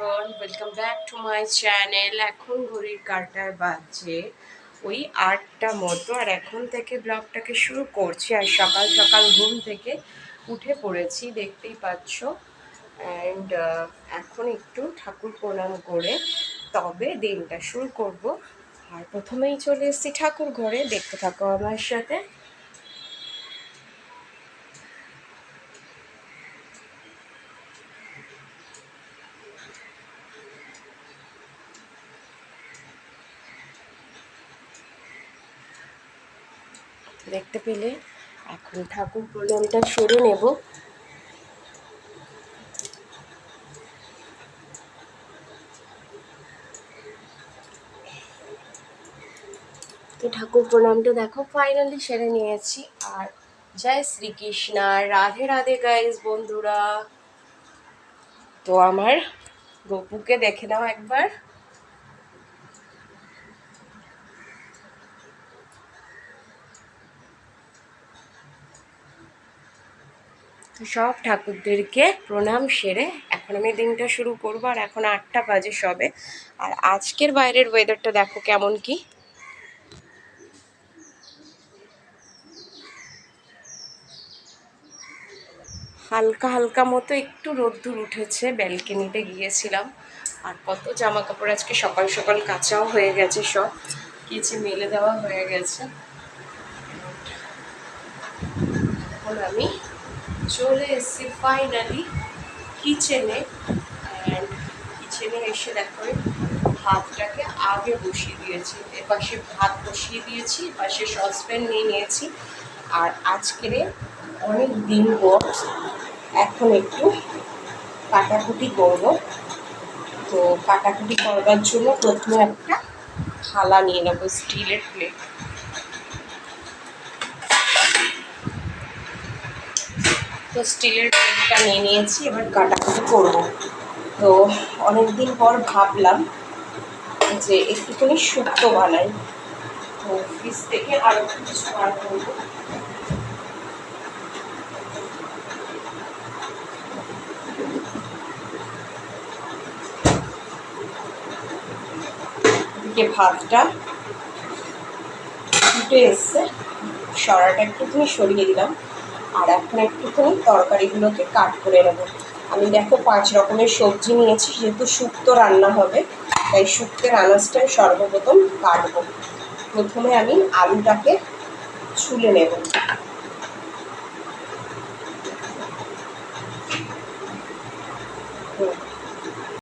Everyone, welcome back to my channel. এখন ঘড়ির কাঁটায় বাজছে ওই 8টা মতো, আর এখন থেকে ব্লগটাকে শুরু করছি। আর সকাল সকাল ঘুম থেকে উঠে পড়েছি, দেখতেই পাচ্ছ। অ্যান্ড এখন একটু ঠাকুর প্রণাম করে তবে দিনটা শুরু করব। আর প্রথমেই চলে এসেছি ঠাকুর ঘরে, দেখতে থাকো আমার সাথে। দেখতে পেলে এখন ঠাকুর প্রণামটা সেরে নেব। তো ঠাকুর প্রণামটা দেখো ফাইনালি সেরে নিয়েছি। আর জয় শ্রীকৃষ্ণ, রাধে রাধে গাইস বন্ধুরা। তো আমার গপুকে দেখে নাও একবার। তো সব ঠাকুরদেরকে প্রণাম সেরে এখন আমি দিনটা শুরু করবো। আর এখন 8টা বাজে সবে। আর আজকের বাইরের ওয়েদারটা দেখো কেমন কি। হালকা হালকা মতো একটু রোদ্দুর উঠেছে, ব্যালকনিতে গিয়েছিলাম। আর কত জামা কাপড় আজকে সকাল সকাল কাচাও হয়ে গেছে, সব কেচে মেলে দেওয়া হয়ে গেছে। এখন আমি চলে এসেছি ফাইনালি কিচেনে। অ্যান্ড কিচেনে এসে দেখো ভাতটাকে আগে বসিয়ে দিয়েছি। এপাশে ভাত বসিয়ে দিয়েছি, এপাশে সসপ্যান নিয়ে নিয়েছি। আর আজকের অনেক দিন পর এখন একটু কাটাকুটি করব। তো কাটাকুটি করবার জন্য প্রথমে একটা থালা নিয়ে নেবো, স্টিলের প্লেট। তো স্টিলের প্লেটটা নিয়ে নিয়েছি, এবার কাটাকুটি করব। তো অনেকদিন পর ভাবলাম যে একটুখানি শুক্তো বানাই। তো ফ্রিজ থেকে আরও কিছু বার করবো। এদিকে ভাতটা ফুটে এসছে, সরাটা একটুখানি সরিয়ে দিলাম। আর এখন একটুখানি তরকারিগুলোকে কাট করে নেব। আমি দেখো 5 রকমের সবজি নিয়েছি, যেহেতু শুক্তো রান্না হবে তাই শুক্তের আনাজটাই সর্বপ্রথম কাটবো। প্রথমে আমি আলুটাকে ছুলে নেব।